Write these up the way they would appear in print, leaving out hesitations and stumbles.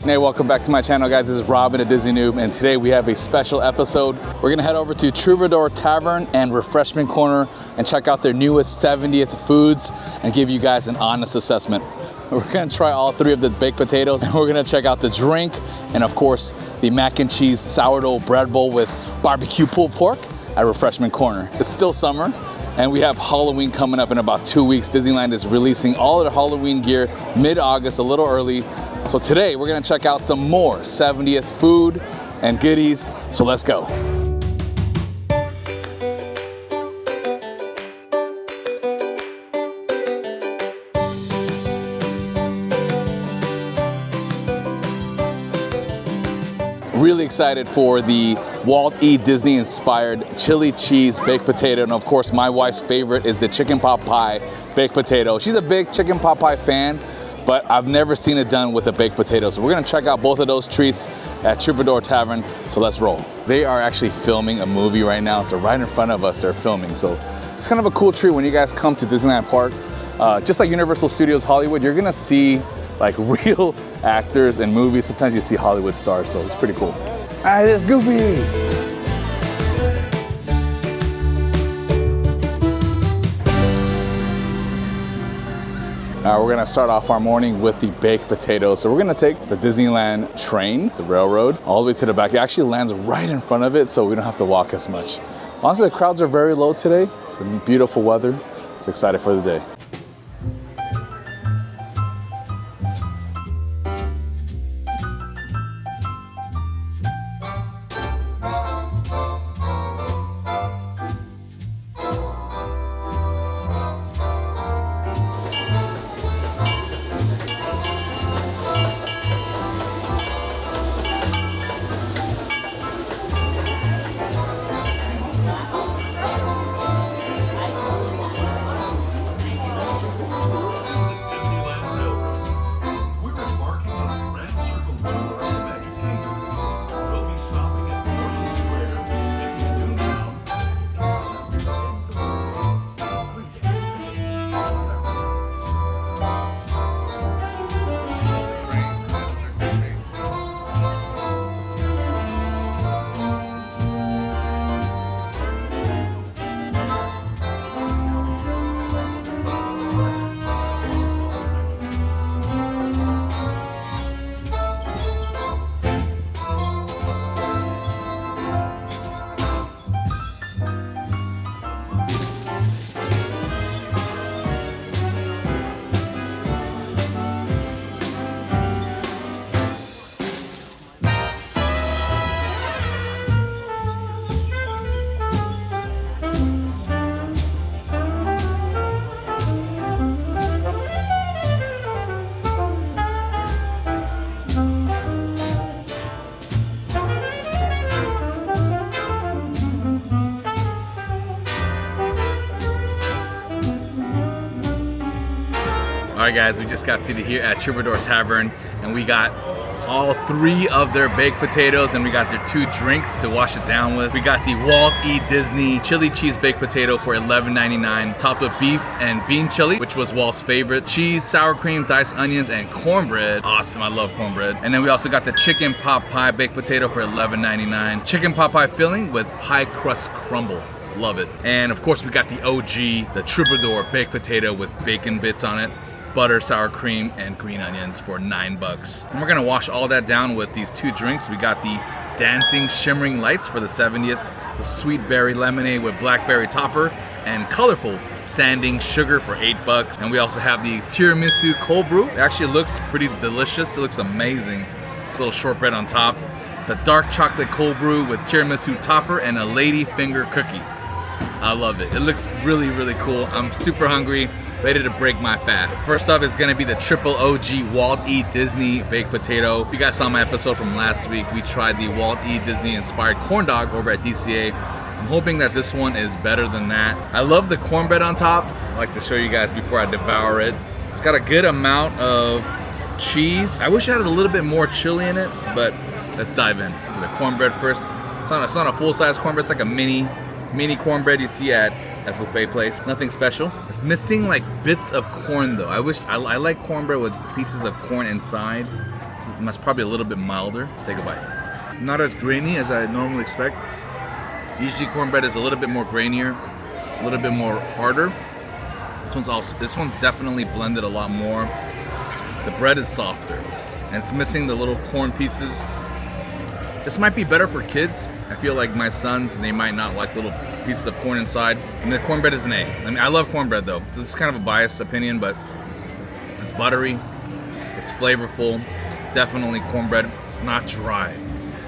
Hey, welcome back to my channel, guys. This is Robin at Disney Noob, and today we have a special episode. We're gonna head over to Troubadour Tavern and Refreshment Corner and check out their newest 70th foods and give you guys an honest assessment. We're gonna try all three of the baked potatoes, and we're gonna check out the drink, and of course, the mac and cheese sourdough bread bowl with barbecue pulled pork at Refreshment Corner. It's still summer, and we have Halloween coming up in about 2 weeks. Disneyland is releasing all of their Halloween gear mid-August, a little early. So today we're gonna check out some more 70th food and goodies, so let's go. Really excited for the Walt E Disney inspired chili cheese baked potato, and of course my wife's favorite is the chicken pot pie baked potato. She's a big chicken pot pie fan, but I've never seen it done with a baked potato. So we're gonna check out both of those treats at Troubadour Tavern, so let's roll. They are actually filming a movie right now, so right in front of us they're filming. So it's kind of a cool treat when you guys come to Disneyland Park. Just like Universal Studios Hollywood, you're gonna see like real actors in movies. Sometimes you see Hollywood stars, so it's pretty cool. All right, there's Goofy. We're gonna start off our morning with the baked potatoes. So we're gonna take the Disneyland train, the railroad, all the way to the back. It actually lands right in front of it, so we don't have to walk as much. Honestly, the crowds are very low today. It's beautiful weather, so excited for the day. All right, guys, we just got seated here at Troubadour Tavern, and we got all three of their baked potatoes, and we got their two drinks to wash it down with. We got the Walt E Disney chili cheese baked potato for $11.99, topped with beef and bean chili, which was Walt's favorite, cheese, sour cream, diced onions, and cornbread. Awesome, I love cornbread. And then we also got the chicken pot pie baked potato for $11.99, chicken pot pie filling with pie crust crumble. Love it. And of course, we got the OG, the Troubadour baked potato with bacon bits on it, butter, sour cream, and green onions for $9. And we're gonna wash all that down with these two drinks. We got the dancing shimmering lights for the 70th, the sweet berry lemonade with blackberry topper, and colorful sanding sugar for $8. And we also have the tiramisu cold brew. It actually looks pretty delicious. It looks amazing. A little shortbread on top. The dark chocolate cold brew with tiramisu topper and a lady finger cookie. I love it. It looks really, really cool. I'm super hungry, ready to break my fast. First up is gonna be the triple OG Walt E Disney baked potato. If you guys saw my episode from last week, we tried the Walt E Disney inspired corn dog over at DCA. I'm hoping that this one is better than that. I love the cornbread on top. I like to show you guys before I devour it. It's got a good amount of cheese. I wish I had a little bit more chili in it, but let's dive in. The cornbread first. It's not a full-size cornbread, it's like a mini cornbread you see at buffet place. Nothing special. It's missing like bits of corn though. I like cornbread with pieces of corn inside. It's probably a little bit milder. Let's take a bite. Not as grainy as I normally expect. Usually cornbread is a little bit more grainier, a little bit more harder. This one's definitely blended a lot more. The bread is softer, and it's missing the little corn pieces. This might be better for kids. I feel like my sons, they might not like little pieces of corn inside. And the cornbread is an A. I mean, I love cornbread though. So this is kind of a biased opinion, but it's buttery, it's flavorful. It's definitely cornbread. It's not dry.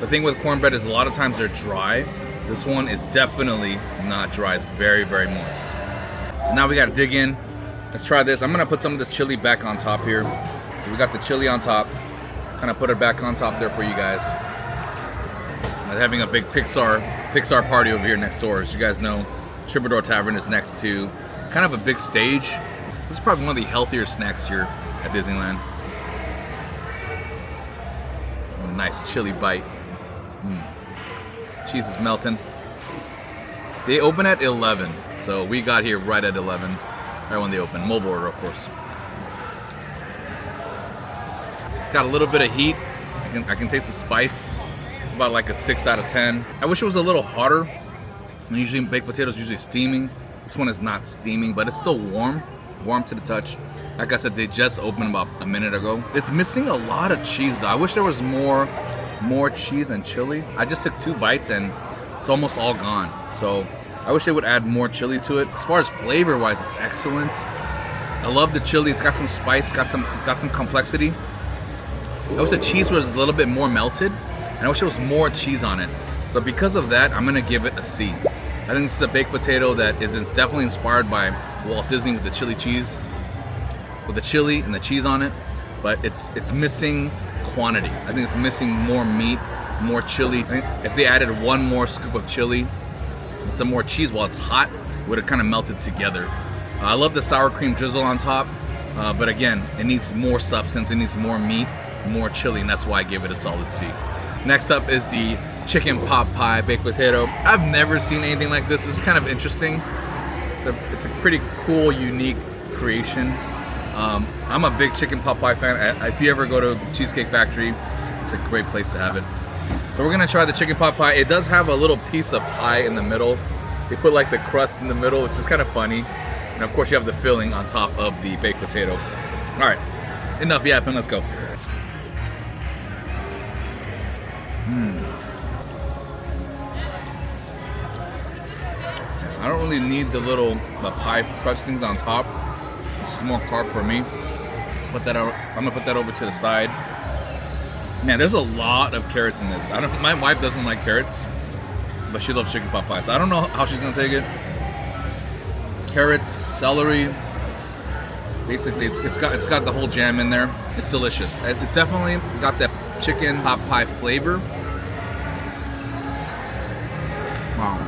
The thing with cornbread is a lot of times they're dry. This one is definitely not dry. It's very, very moist. So now we gotta dig in. Let's try this. I'm gonna put some of this chili back on top here. So we got the chili on top. Kind of put it back on top there for you guys. I'm having a big Pixar party over here next door. As you guys know, Troubadour Tavern is next to kind of a big stage. This is probably one of the healthier snacks here at Disneyland. A nice chili bite. Cheese is melting. They open at 11, so we got here right at 11, right when they open. Mobile order, of course. It's got a little bit of heat. I can taste the spice. It's about like a 6 out of 10. I wish it was a little hotter. Usually baked potatoes usually steaming. This one is not steaming, but it's still warm to the touch. Like I said, they just opened about a minute ago. It's missing a lot of cheese though. I wish there was more cheese and chili. I just took 2 bites and it's almost all gone. So I wish they would add more chili to it. As far as flavor wise, it's excellent. I love the chili. It's got some spice, got some complexity. I wish the cheese was a little bit more melted, and I wish there was more cheese on it. So because of that, I'm gonna give it a C. I think this is a baked potato that is definitely inspired by Walt Disney with the chili cheese, with the chili and the cheese on it, but it's missing quantity. I think it's missing more meat, more chili. I think if they added 1 more scoop of chili and some more cheese while it's hot, it would have kind of melted together. I love the sour cream drizzle on top, but again, it needs more substance, it needs more meat, more chili, and that's why I give it a solid C. Next up is the chicken pot pie baked potato. I've never seen anything like this. This is kind of interesting. It's a pretty cool, unique creation. I'm a big chicken pot pie fan. If you ever go to Cheesecake Factory, it's a great place to have it. So we're gonna try the chicken pot pie. It does have a little piece of pie in the middle. They put like the crust in the middle, which is kind of funny. And of course you have the filling on top of the baked potato. All right, enough yapping, let's go. I don't really need the pie crust things on top. It's just more carb for me. I'm gonna put that over to the side. Man, there's a lot of carrots in this. My wife doesn't like carrots, but she loves chicken pot pie, so I don't know how she's gonna take it. Carrots, celery. Basically, it's got the whole jam in there. It's delicious. It's definitely got that chicken pot pie flavor. Wow.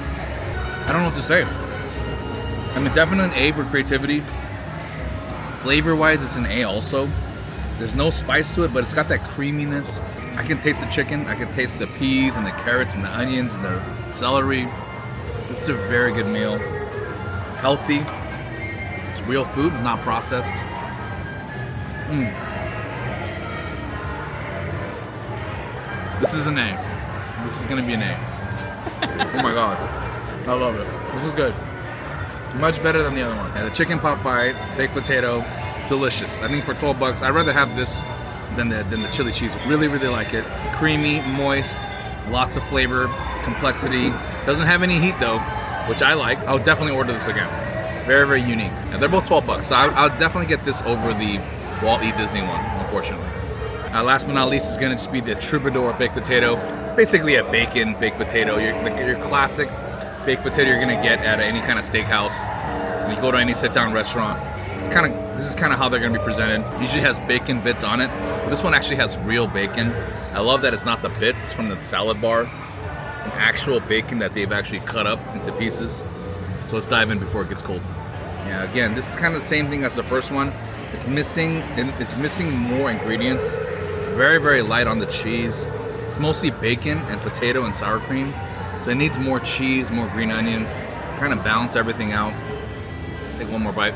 I don't know what to say. I mean, definitely an A for creativity. Flavor-wise, it's an A also. There's no spice to it, but it's got that creaminess. I can taste the chicken. I can taste the peas and the carrots and the onions and the celery. This is a very good meal. Healthy. It's real food, not processed. This is an A. This is gonna be an A. Oh my god. I love it. This is good. Much better than the other one. And the chicken pot pie, baked potato, delicious. I think for 12 bucks, I'd rather have this than the chili cheese. Really, really like it. Creamy, moist, lots of flavor, complexity. Doesn't have any heat though, which I like. I would definitely order this again. Very, very unique. And they're both 12 bucks, so I'll definitely get this over the Walt E Disney one, unfortunately. Last but not least is gonna just be the Troubadour baked potato. It's basically a bacon baked potato. Your classic baked potato you're gonna get at any kind of steakhouse. When you go to any sit-down restaurant, this is kind of how they're gonna be presented. Usually has bacon bits on it, but this one actually has real bacon. I love that it's not the bits from the salad bar. It's an actual bacon that they've actually cut up into pieces. So let's dive in before it gets cold. Yeah, again, this is kind of the same thing as the first one. It's missing more ingredients. Very, very light on the cheese. It's mostly bacon and potato and sour cream. So it needs more cheese, more green onions, kind of balance everything out. Take one more bite.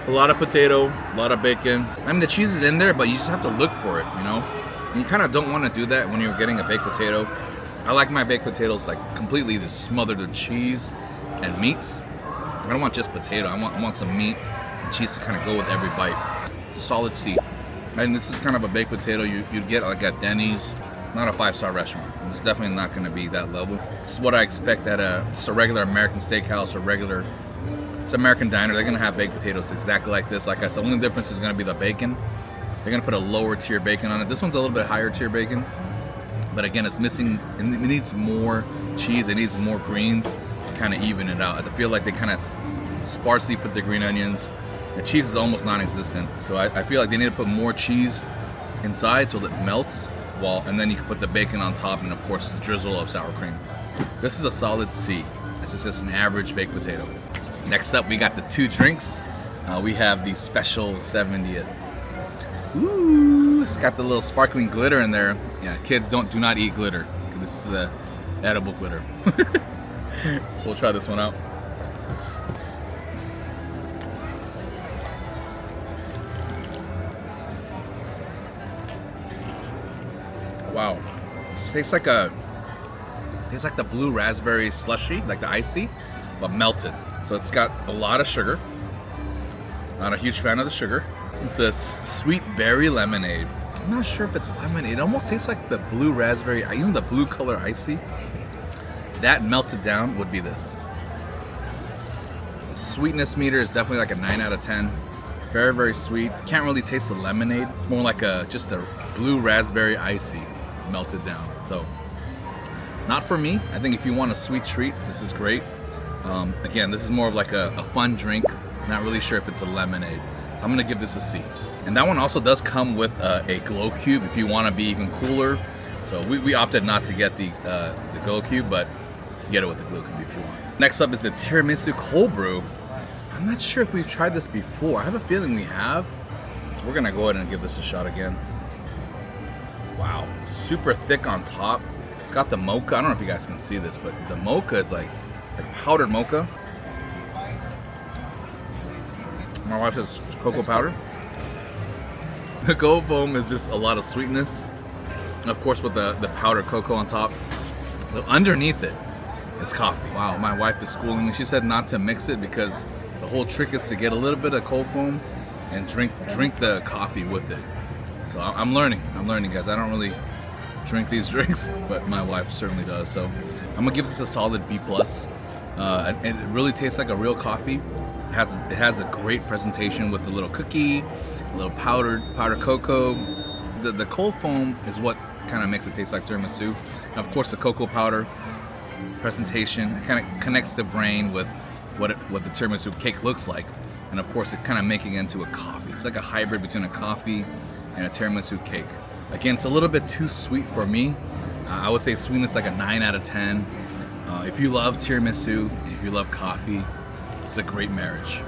It's a lot of potato, a lot of bacon. I mean, the cheese is in there, but you just have to look for it, you know? And you kind of don't want to do that when you're getting a baked potato. I like my baked potatoes like completely just smothered with cheese and meats. I don't want just potato. I want some meat and cheese to kind of go with every bite. It's a solid C. And this is kind of a baked potato you'd get like at Denny's. Not a 5-star restaurant. It's definitely not going to be that level. This is what I expect at just a regular American steakhouse or regular American diner. They're going to have baked potatoes exactly like this. Like I said, the only difference is going to be the bacon. They're going to put a lower tier bacon on it. This one's a little bit higher tier bacon. But again, it's missing, it needs more cheese. It needs more greens to kind of even it out. I feel like they kind of sparsely put the green onions. The cheese is almost non-existent. So I feel like they need to put more cheese inside so that it melts. And then you can put the bacon on top and of course the drizzle of sour cream. This is a solid C. This is just an average baked potato. Next up, we got the 2 drinks. We have the special 70th. Ooh, it's got the little sparkling glitter in there. Yeah, kids do not eat glitter. This is a edible glitter. So we'll try this one out. Wow, it tastes like the blue raspberry slushy, like the icy, but melted. So it's got a lot of sugar. Not a huge fan of the sugar. It's a sweet berry lemonade. I'm not sure if it's lemonade. It almost tastes like the blue raspberry, even the blue color icy. That melted down would be this. The sweetness meter is definitely like a 9 out of 10. Very, very sweet. Can't really taste the lemonade. It's more like just a blue raspberry icy melted down. So not for me. I think if you want a sweet treat, this is great. Again, this is more of like a fun drink. Not really sure if it's a lemonade. So I'm gonna give this a C. And that one also does come with a glow cube if you want to be even cooler. So we opted not to get the glow cube, but you can get it with the glow cube if you want. Next up is the Tiramisu cold brew. I'm not sure if we've tried this before. I have a feeling we have. So we're gonna go ahead and give this a shot again. Wow, it's super thick on top. It's got the mocha. I don't know if you guys can see this, but the mocha is like powdered mocha. My wife says cocoa powder. The cocoa foam is just a lot of sweetness. Of course, with the powdered cocoa on top. But underneath it is coffee. Wow, my wife is schooling me. She said not to mix it because the whole trick is to get a little bit of cold foam and drink the coffee with it. So I'm learning, guys. I don't really drink these drinks, but my wife certainly does. So I'm gonna give this a solid B+. It really tastes like a real coffee. It has a great presentation with the little cookie, a little powdered cocoa. The cold foam is what kind of makes it taste like tiramisu. And of course, the cocoa powder presentation, it kind of connects the brain with what the tiramisu cake looks like. And of course, it kind of making it into a coffee. It's like a hybrid between a coffee and a tiramisu cake. Again, it's a little bit too sweet for me. I would say sweetness like a 9 out of 10. If you love tiramisu, if you love coffee, it's a great marriage.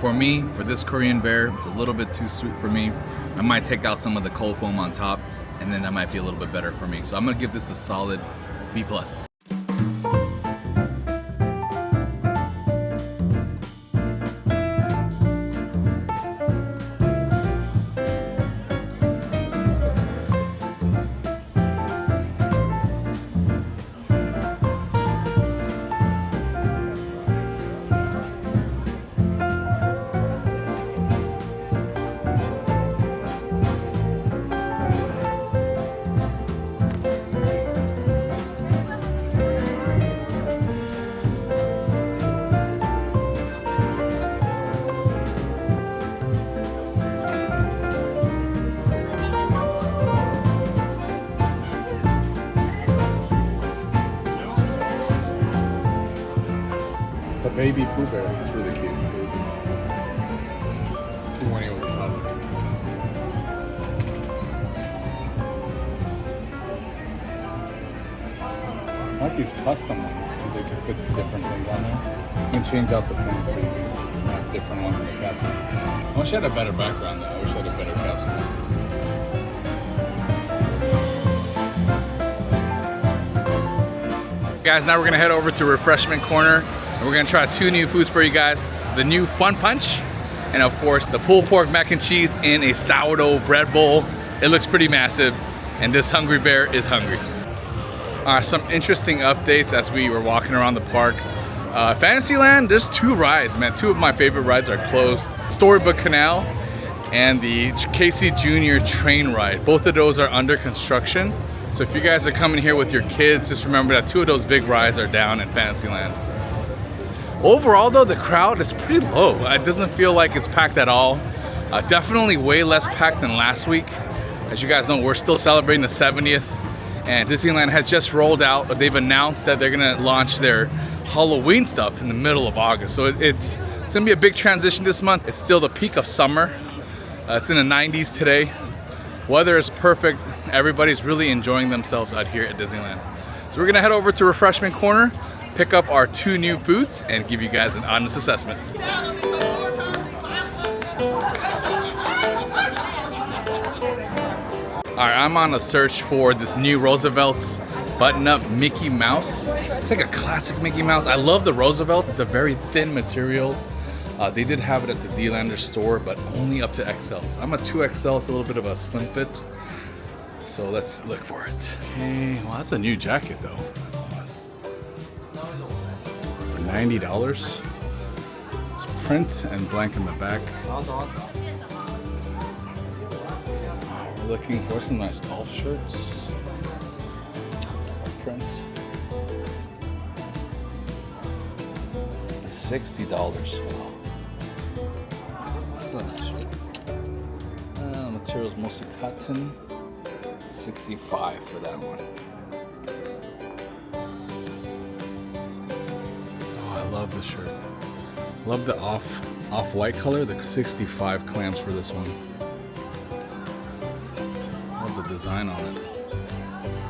For me, for this Korean bear, it's a little bit too sweet for me. I might take out some of the cold foam on top, and then that might be a little bit better for me. So I'm gonna give this a solid B+. It's a baby Pooh Bear. It's really cute. Too horny over the top. I like these custom ones because they can fit different things on there. You can change out the pins so you can have different ones in the castle. I wish I had a better background though. I wish I had a better castle. Guys, now we're gonna head over to Refreshment Corner and we're gonna try 2 new foods for you guys. The new Fun Punch And of course, the pulled pork mac and cheese in a sourdough bread bowl. It looks pretty massive, and this hungry bear is hungry. Some interesting updates as we were walking around the park. Fantasyland, there's 2 rides, man. 2 of my favorite rides are closed. Storybook Canal and the Casey Jr. train ride. Both of those are under construction. So if you guys are coming here with your kids, just remember that 2 of those big rides are down in Fantasyland. Overall though, the crowd is pretty low. It doesn't feel like it's packed at all. Definitely way less packed than last week. As you guys know, we're still celebrating the 70th, and Disneyland has just rolled out, but they've announced that they're gonna launch their Halloween stuff in the middle of August. So it's gonna be a big transition this month. It's still the peak of summer. It's in the 90s today. Weather is perfect. Everybody's really enjoying themselves out here at Disneyland. So we're gonna head over to Refreshment Corner, pick up our 2 new foods, and give you guys an honest assessment. All right, I'm on a search for this new Roosevelts button-up Mickey Mouse. It's like a classic Mickey Mouse. I love the Roosevelt. It's a very thin material. They did have it at the D-Lander store, but only up to XLs. I'm a 2XL. It's a little bit of a slim fit. So let's look for it. Okay, well, that's a new jacket though. For $90. It's print and blank in the back. We're looking for some nice golf shirts. Print. $60. Wow. This is a nice shirt. The material's mostly cotton. $65 for that one. Oh, I love this shirt. Love the off-white color. The 65 clams for this one. Love the design on it.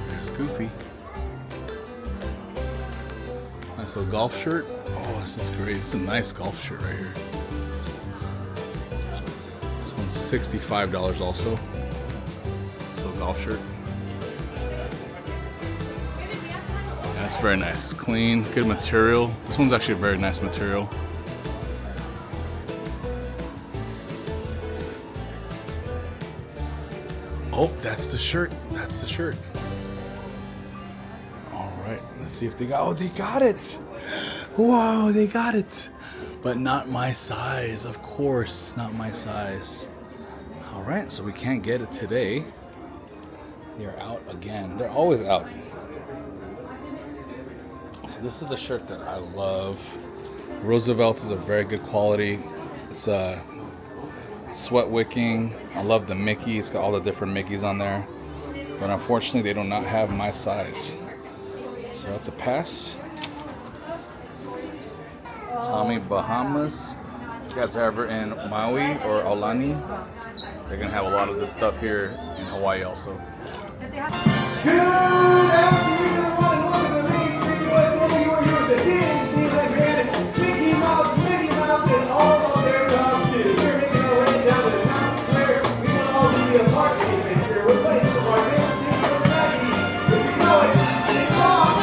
There's Goofy. Nice little golf shirt. Oh, this is great. It's a nice golf shirt right here. This one's $65 also. This little golf shirt. That's very nice. It's clean, good material. This one's actually a very nice material. Oh, that's the shirt. That's the shirt. All right, let's see if they got. Oh, they got it. Whoa, they got it. But not my size, of course, not my size. All right, so we can't get it today. They're out again. They're always out. So this is the shirt that I love. Roosevelts is a very good quality. It's sweat wicking. I love the Mickey. It's got all the different Mickeys on there. But unfortunately, they do not have my size. So that's a pass. Tommy Bahamas. If you guys are ever in Maui or Aulani, they're gonna have a lot of this stuff here in Hawaii also. Good afternoon, everyone, and welcome to Main Street Boys. Today we're here with the Disneyland Railroad, Mickey Mouse, Minnie Mouse, and all of their costumes. We're making our way down to the town square. We want all to be a part of the adventure. We're playing some of our favorite tunes from the 90s. If you know it, sing along.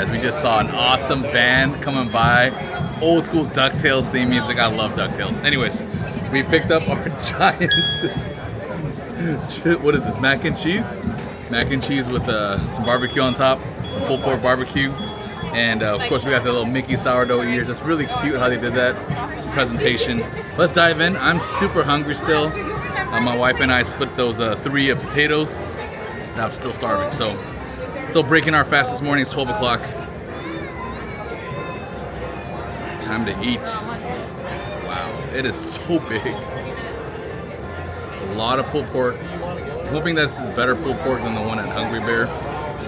guys. We just saw an awesome band coming by. Old school DuckTales theme music. I love DuckTales. Anyways, we picked up our giant, what is this, mac and cheese? Mac and cheese with some barbecue on top, some pulled pork barbecue. And of course we got the little Mickey sourdough ears. It's really cute how they did that presentation. Let's dive in. I'm super hungry still. My wife and I split those 3 potatoes. And I'm still starving, so still breaking our fast this morning. It's 12 o'clock. Time to eat. Wow, it is so big. A lot of pulled pork. I'm hoping that this is better pulled pork than the one at Hungry Bear.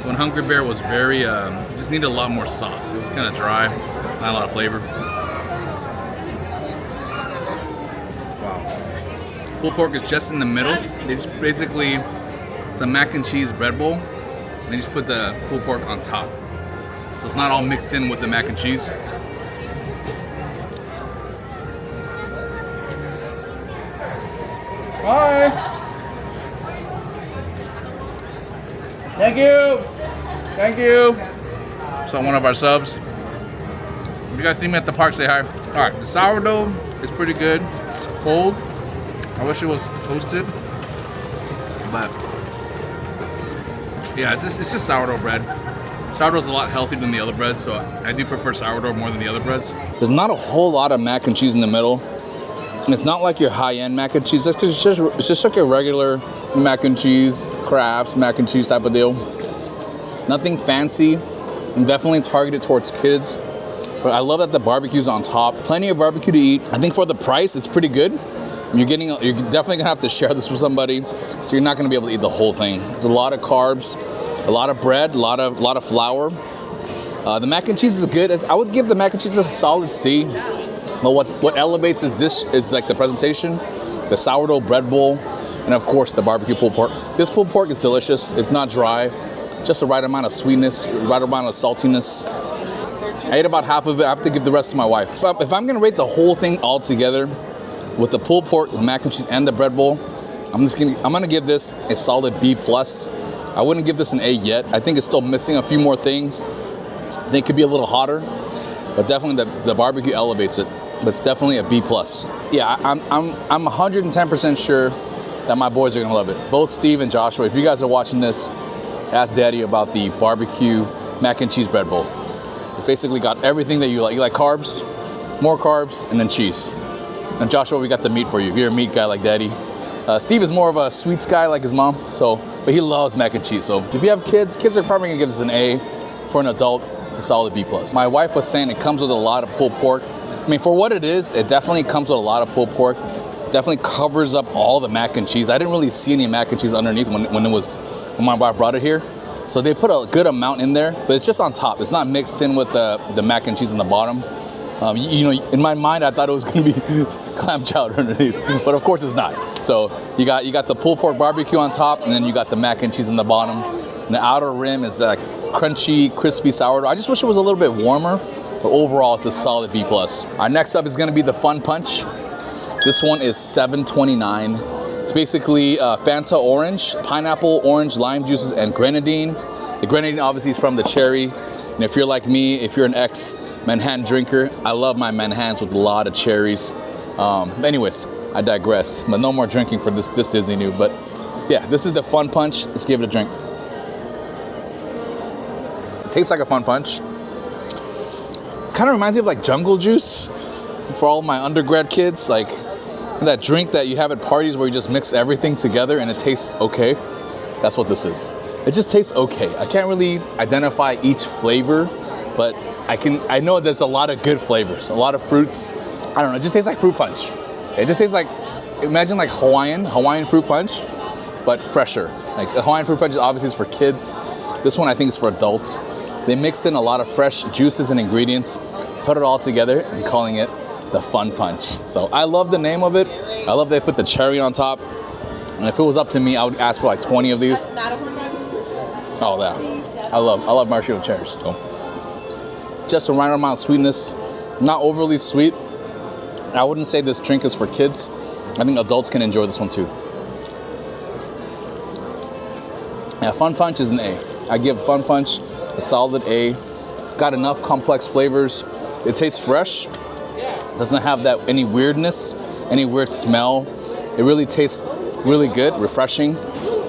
When Hungry Bear was very, it just needed a lot more sauce. It was kind of dry, not a lot of flavor. Wow. Pulled pork is just in the middle. They just basically, it's a mac and cheese bread bowl. And they just put the pulled pork on top. So it's not all mixed in with the mac and cheese. Hi. Thank you. Thank you. So one of our subs. If you guys see me at the park, say hi. All right, the sourdough is pretty good. It's cold. I wish it was toasted, but yeah, it's just sourdough bread. Sourdough is a lot healthier than the other breads, so I do prefer sourdough more than the other breads. There's not a whole lot of mac and cheese in the middle, and it's not like your high-end mac and cheese. It's just like a regular mac and cheese, Kraft's mac and cheese type of deal. Nothing fancy, and definitely targeted towards kids. But I love that the barbecue's on top. Plenty of barbecue to eat. I think for the price, it's pretty good. You're definitely gonna have to share this with somebody, so you're not gonna be able to eat the whole thing. It's a lot of carbs, a lot of bread, a lot of flour. The mac and cheese is good. I would give the mac and cheese a solid C. But what elevates this dish is like the presentation, the sourdough bread bowl, and of course the barbecue pulled pork. This pulled pork is delicious. It's not dry, just the right amount of sweetness, right amount of saltiness. I ate about half of it. I have to give the rest to my wife. If I'm gonna rate the whole thing all together, with the pulled pork, the mac and cheese, and the bread bowl, I'm gonna give this a solid B+. I wouldn't give this an A yet. I think it's still missing a few more things. I think it could be a little hotter, but definitely the barbecue elevates it. But it's definitely a B+. Yeah, I'm 110% sure that my boys are gonna love it. Both Steve and Joshua. If you guys are watching this, ask Daddy about the barbecue mac and cheese bread bowl. It's basically got everything that you like. You like carbs, more carbs, and then cheese. And Joshua, we got the meat for you. If you're a meat guy like Daddy. Steve is more of a sweets guy like his mom, but he loves mac and cheese. So if you have kids are probably gonna give this an A. For an adult, it's a solid B+. My wife was saying it comes with a lot of pulled pork. I mean, for what it is, it definitely comes with a lot of pulled pork. Definitely covers up all the mac and cheese. I didn't really see any mac and cheese underneath when my wife brought it here. So they put a good amount in there, but it's just on top. It's not mixed in with the mac and cheese on the bottom. In my mind, I thought it was gonna be clam chowder underneath, but of course it's not. So you got the pulled pork barbecue on top, and then you got the mac and cheese on the bottom. And the outer rim is like crunchy, crispy sourdough. I just wish it was a little bit warmer, but overall it's a solid B+. Our next up is gonna be the Fun Punch. This one is $7.29. It's basically Fanta orange, pineapple, orange, lime juices, and grenadine. The grenadine obviously is from the cherry. And if you're like me, if you're an ex-Manhattan drinker, I love my Manhattans with a lot of cherries. Anyways, I digress. But no more drinking for this Disney Noob. But yeah, this is the Fun Punch. Let's give it a drink. It tastes like a Fun Punch. Kind of reminds me of like jungle juice for all my undergrad kids. Like that drink that you have at parties where you just mix everything together and it tastes okay. That's what this is. It just tastes okay. I can't really identify each flavor, but I know there's a lot of good flavors, a lot of fruits. I don't know, it just tastes like fruit punch. It just tastes like, imagine like Hawaiian fruit punch, but fresher. Like Hawaiian fruit punch is obviously for kids. This one I think is for adults. They mixed in a lot of fresh juices and ingredients, put it all together and calling it the Fun Punch. So I love the name of it. I love they put the cherry on top. And if it was up to me, I would ask for like 20 of these. Oh, yeah. I love maraschino cherries. So just the right amount of sweetness, not overly sweet. I wouldn't say this drink is for kids. I think adults can enjoy this one too. Yeah, Fun Punch is an A. I give Fun Punch a solid A. It's got enough complex flavors. It tastes fresh. Doesn't have that any weirdness, any weird smell. It really tastes really good, refreshing.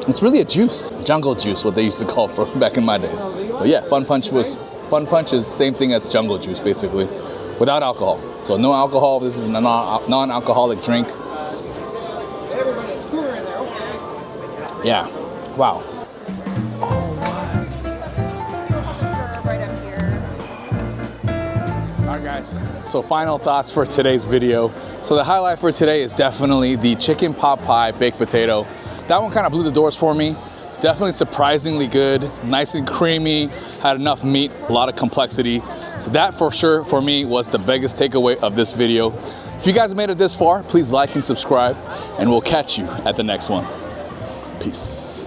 It's really a juice, jungle juice, what they used to call for back in my days. But yeah, Fun Punch is same thing as jungle juice basically, without alcohol. So no alcohol. This is a non-alcoholic drink. Everybody's cooler in there. Okay. Yeah. Wow. Right up here. All right, guys. So final thoughts for today's video. So the highlight for today is definitely the chicken pot pie baked potato. That one kind of blew the doors for me. Definitely surprisingly good, nice and creamy, had enough meat, a lot of complexity. So that for sure for me was the biggest takeaway of this video. If you guys made it this far, please like and subscribe, and we'll catch you at the next one. Peace.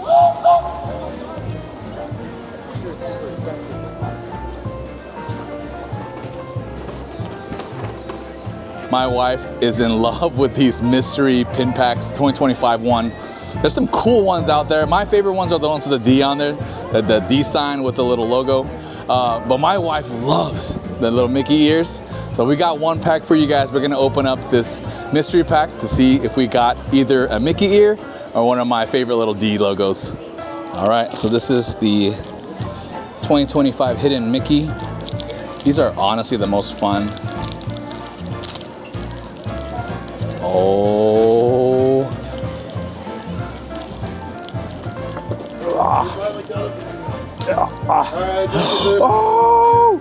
My wife is in love with these mystery pin packs, 2025 one. There's some cool ones out there. My favorite ones are the ones with the D on there, the D sign with the little logo. But my wife loves the little Mickey ears. So we got one pack for you guys. We're gonna open up this mystery pack to see if we got either a Mickey ear or one of my favorite little D logos. All right, so this is the 2025 hidden Mickey. These are honestly the most fun. Oh. Oh!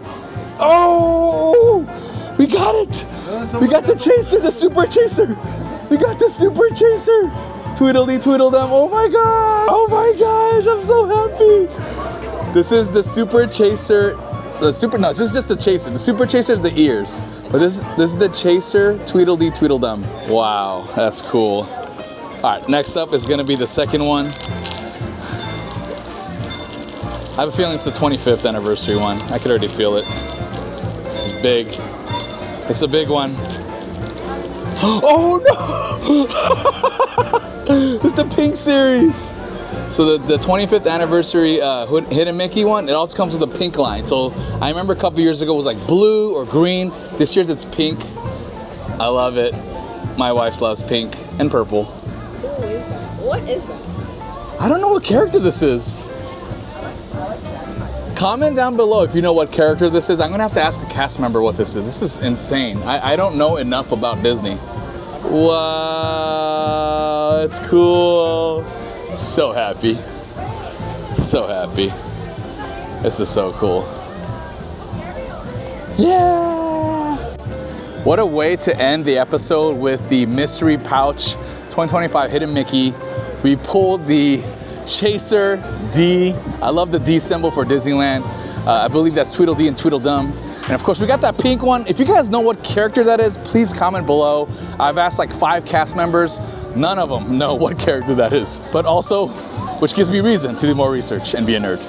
Oh! We got it! We got the chaser, the super chaser! We got the super chaser! Tweedledee Tweedledum, oh my god! Oh my gosh, I'm so happy! This is the super chaser. This is just the chaser. The super chaser is the ears. But this is the chaser, Tweedledee Tweedledum. Wow, that's cool. All right, next up is gonna be the second one. I have a feeling it's the 25th anniversary one. I could already feel it. This is big. It's a big one. Oh no! It's the pink series. So the 25th anniversary Hidden Mickey one, it also comes with a pink line. So I remember a couple years ago it was like blue or green. This year's it's pink. I love it. My wife loves pink and purple. Who is that? What is that? I don't know what character this is. Comment down below if you know what character this is. I'm gonna have to ask a cast member what this is. This is insane. I don't know enough about Disney. Wow, it's cool. So happy. So happy. This is so cool. Yeah! What a way to end the episode with the mystery pouch 2025 Hidden Mickey. We pulled the Chaser D. I love the D symbol for Disneyland. I believe that's Tweedledee and Tweedledum. And of course, we got that pink one. If you guys know what character that is, please comment below. I've asked like 5 cast members. None of them know what character that is. But also, which gives me reason to do more research and be a nerd.